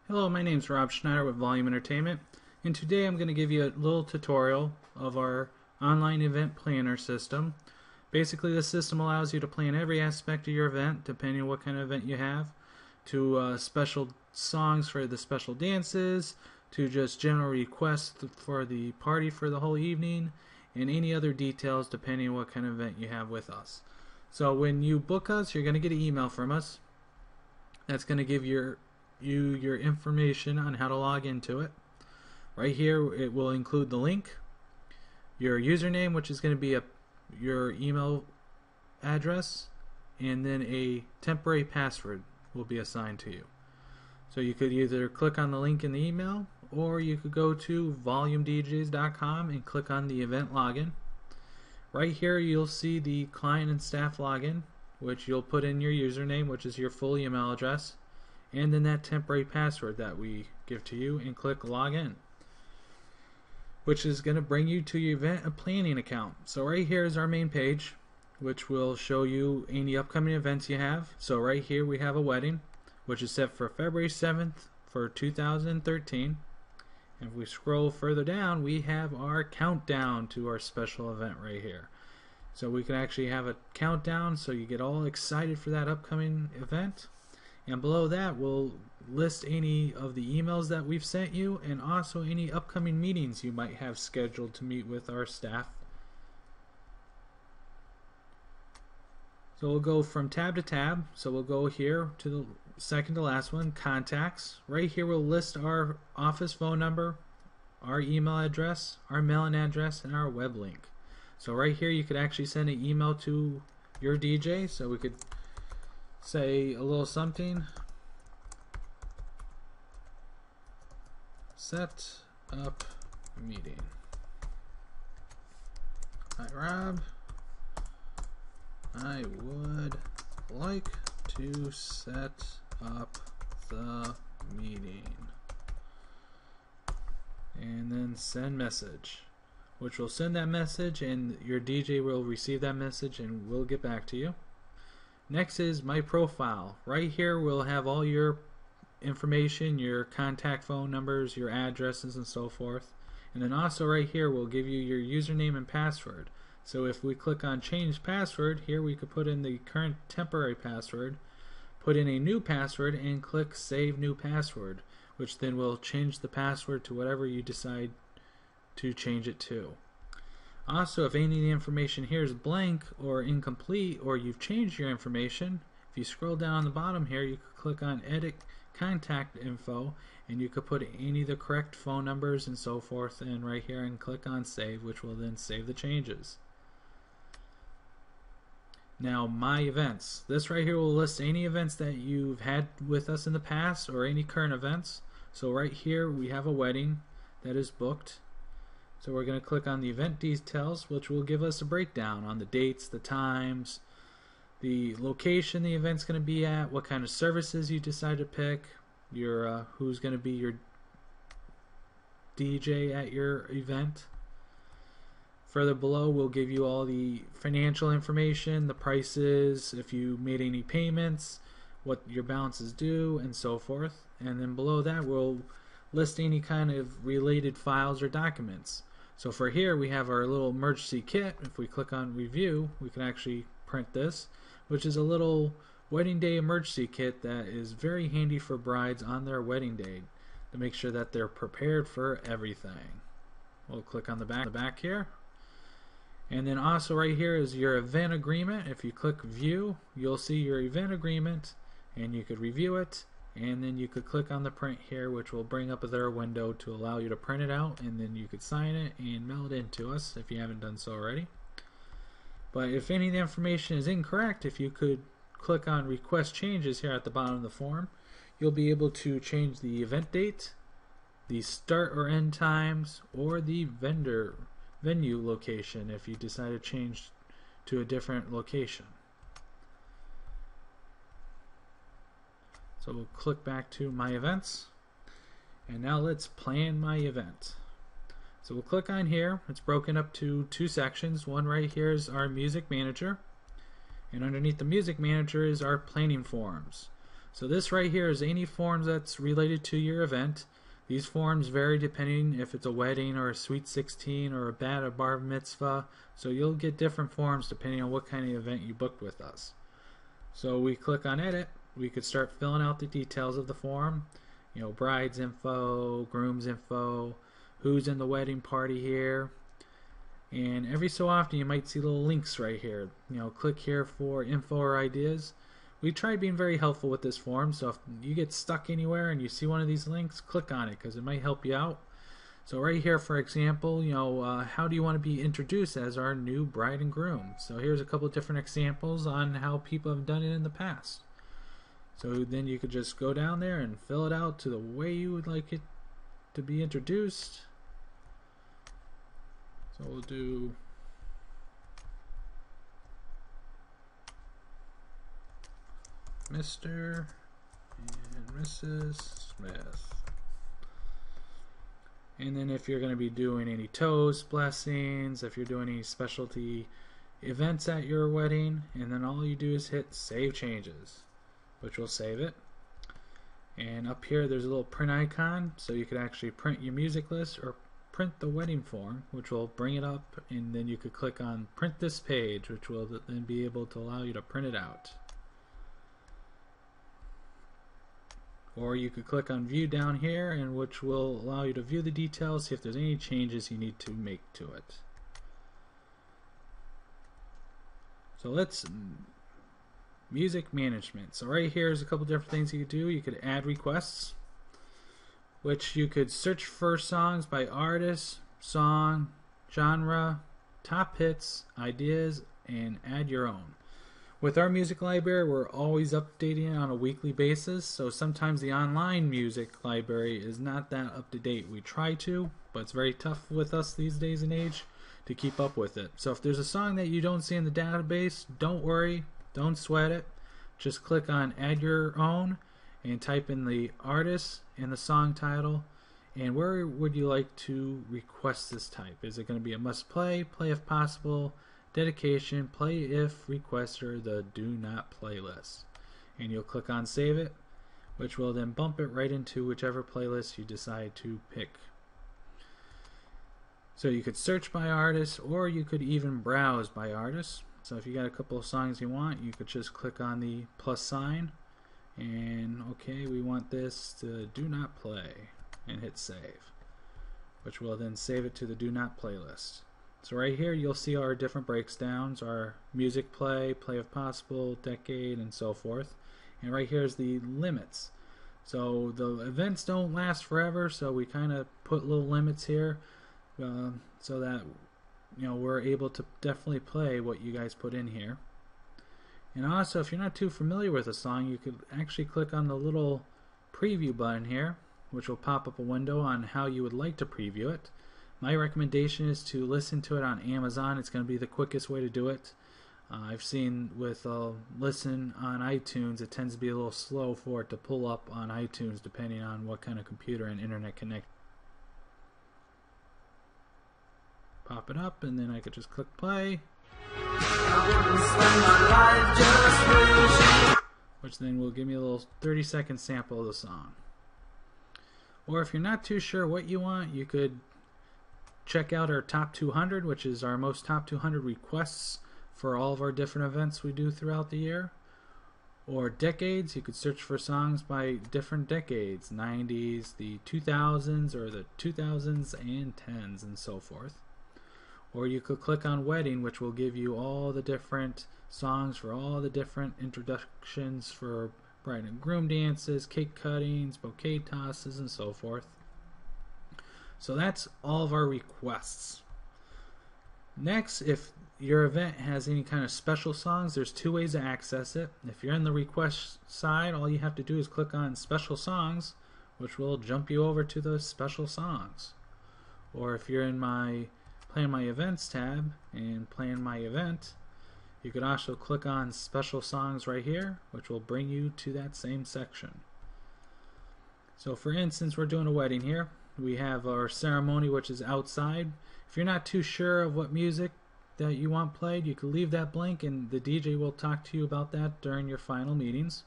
Hello, my name is Rob Schneider with Volume Entertainment, and today I'm going to give you a little tutorial of our online event planner system. Basically, this system allows you to plan every aspect of your event, depending on what kind of event you have, to special songs for the special dances, to just general requests for the party for the whole evening, and any other details depending on what kind of event you have with us. So when you book us, you're going to get an email from us that's going to give you your information on how to log into it. Right here it will include the link, your username, which is going to be your email address, and then a temporary password will be assigned to you. So you could either click on the link in the email, or you could go to volumedjs.com and click on the event login. Right here you'll see the client and staff login, which you'll put in your username, which is your full email address, and then that temporary password that we give to you, and click login, which is going to bring you to your event and planning account. So right here is our main page, which will show you any upcoming events you have. So right here we have a wedding, which is set for February 7th for 2013. And if we scroll further down, we have our countdown to our special event right here. So we can actually have a countdown so you get all excited for that upcoming event. And below that we'll list any of the emails that we've sent you, and also any upcoming meetings you might have scheduled to meet with our staff. So we'll go from tab to tab. So we'll go here to the second to last one, contacts. Right here we'll list our office phone number, our email address, our mailing address, and our web link. So right here you could actually send an email to your DJ. So we could say a little something: set up meeting. Hi Rob, I would like to set up the meeting, and then send message, which will send that message, and your DJ will receive that message and we'll get back to you. Next is my profile. Right here we'll have all your information, your contact phone numbers, your addresses, and so forth. And then also right here we'll give you your username and password. So if we click on change password, here we could put in the current temporary password, put in a new password, and click save new password, which then will change the password to whatever you decide to change it to. Also, if any of the information here is blank or incomplete, or you've changed your information, if you scroll down on the bottom here, you can click on edit contact info, and you could put any of the correct phone numbers and so forth in right here, and click on save, which will then save the changes. Now, my events. This right here will list any events that you've had with us in the past, or any current events. So right here we have a wedding that is booked. So we're going to click on the event details, which will give us a breakdown on the dates, the times, the location the event's going to be at, what kind of services you decide to pick, your who's going to be your DJ at your event. Further below we'll give you all the financial information, the prices, if you made any payments, what your balance is due, and so forth. And then below that we'll list any kind of related files or documents. So for here we have our little emergency kit. If we click on review, we can actually print this, which is a little wedding day emergency kit that is very handy for brides on their wedding day to make sure that they're prepared for everything. We'll click on the back here. And then also right here is your event agreement. If you click view, you'll see your event agreement, and you could review it. And then you could click on the print here, which will bring up their window to allow you to print it out, and then you could sign it and mail it in to us if you haven't done so already. But if any of the information is incorrect, if you could click on request changes here at the bottom of the form, you'll be able to change the event date, the start or end times, or the venue location if you decide to change to a different location. So we'll click back to my events, and now let's plan my event. So we'll click on here. It's broken up to two sections. One right here is our music manager, and underneath the music manager is our planning forms. So this right here is any forms that's related to your event. These forms vary depending if it's a wedding or a sweet 16 or a bat or bar mitzvah. So you'll get different forms depending on what kind of event you booked with us. So we click on edit. We could start filling out the details of the form. You know, bride's info, groom's info, who's in the wedding party here. And every so often you might see little links right here. You know, click here for info or ideas. We tried being very helpful with this form, so if you get stuck anywhere and you see one of these links, click on it because it might help you out. So right here, for example, you know, how do you want to be introduced as our new bride and groom? So here's a couple of different examples on how people have done it in the past. So then you could just go down there and fill it out to the way you would like it to be introduced. So we'll do Mr. and Mrs. Smith. And then if you're going to be doing any toast, blessings, if you're doing any specialty events at your wedding, and then all you do is hit Save Changes, which will save it. And up here there's a little print icon, so you could actually print your music list or print the wedding form, which will bring it up, and then you could click on Print This Page, which will then be able to allow you to print it out. Or you could click on View down here, and which will allow you to view the details, see if there's any changes you need to make to it. So let's music management. So right here is a couple different things you could do. You could add requests, which you could search for songs by artist, song, genre, top hits, ideas, and add your own. With our music library, we're always updating it on a weekly basis, so sometimes the online music library is not that up to date. We try to, but it's very tough with us these days and age to keep up with it. So if there's a song that you don't see in the database, don't worry, don't sweat it. Just click on Add Your Own and type in the artist and the song title, and where would you like to request this type? Is it going to be a must play, play if possible, dedication, play if, requester, the do not playlist? And you'll click on Save It, which will then bump it right into whichever playlist you decide to pick. So you could search by artist, or you could even browse by artist. So if you got a couple of songs you want, you could just click on the plus sign, and okay, we want this to do not play, and hit save, which will then save it to the do not playlist. So right here you'll see our different breakdowns, our music play, play if possible, decade, and so forth. And right here is the limits. So the events don't last forever, so we kind of put little limits here so that we're able to definitely play what you guys put in here. And also, if you're not too familiar with a song, you could actually click on the little preview button here, which will pop up a window on how you would like to preview it. My recommendation is to listen to it on Amazon. It's going to be the quickest way to do it. I've seen with listen on iTunes, it tends to be a little slow for it to pull up on iTunes depending on what kind of computer and internet connection. Pop it up, and then I could just click play, which then will give me a little 30-second sample of the song. Or if you're not too sure what you want, you could check out our top 200, which is our most top 200 requests for all of our different events we do throughout the year. Or decades, you could search for songs by different decades, 90s, the 2000s, or the 2000s and 10s, and so forth. Or you could click on wedding, which will give you all the different songs for all the different introductions for bride and groom dances, cake cuttings, bouquet tosses, and so forth. So that's all of our requests. Next, if your event has any kind of special songs, there's two ways to access it. If you're in the request side, all you have to do is click on special songs, which will jump you over to those special songs. Or if you're in my Plan My Events tab and plan my event, you could also click on special songs right here, which will bring you to that same section. So for instance, we're doing a wedding here. We have our ceremony, which is outside. If you're not too sure of what music that you want played, you can leave that blank and the DJ will talk to you about that during your final meetings.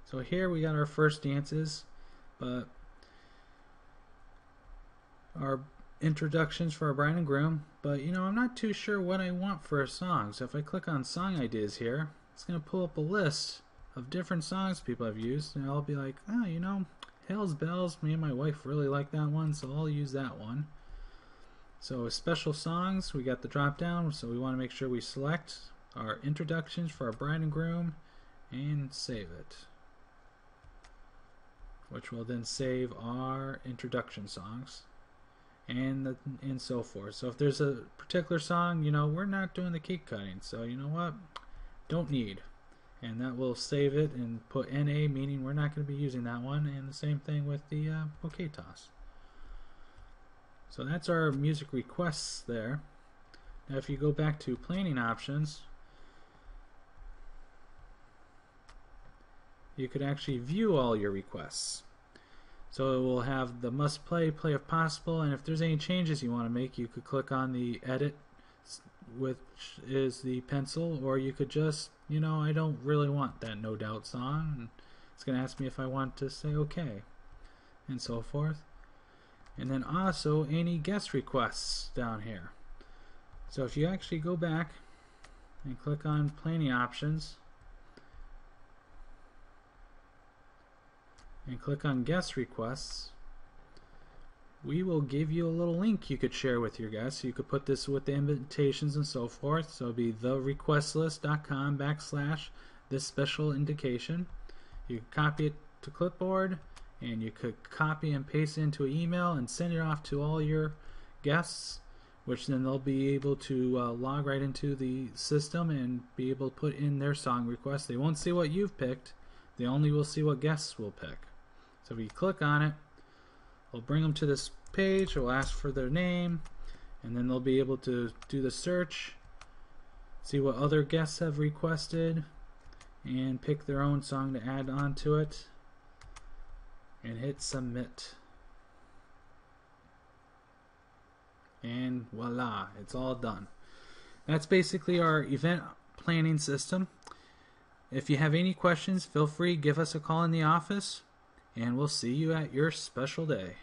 So here we got our first dances, but our introductions for our bride and groom. But I'm not too sure what I want for a song. So if I click on song ideas here, it's going to pull up a list of different songs people have used, and I'll be like, oh, Hell's Bells, me and my wife really like that one, so I'll use that one. So special songs, we got the drop down, so we want to make sure we select our introductions for our bride and groom and save it, which will then save our introduction songs and so forth. So if there's a particular song, we're not doing the cake cutting, so you know what, don't need, and that will save it and put NA, meaning we're not going to be using that one, and the same thing with the bouquet toss. So that's our music requests there. Now if you go back to planning options, you could actually view all your requests. So it will have the must play, play if possible, and if there's any changes you want to make, you could click on the edit, which is the pencil, or you could just, I don't really want that No Doubt song, and it's going to ask me if I want to say okay, and so forth. And then also any guest requests down here. So if you actually go back and click on planning options and click on guest requests, we will give you a little link you could share with your guests. You could put this with the invitations and so forth. So it'll be therequestlist.com/this special indication. You can copy it to clipboard, and you could copy and paste it into an email and send it off to all your guests, which then they'll be able to log right into the system and be able to put in their song requests. They won't see what you've picked, they only will see what guests will pick. So if you click on it, it'll bring them to this page. It'll ask for their name, and then they'll be able to do the search, see what other guests have requested, and pick their own song to add onto it, and hit submit. And voila, it's all done. That's basically our event planning system. If you have any questions, feel free to give us a call in the office, and we'll see you at your special day.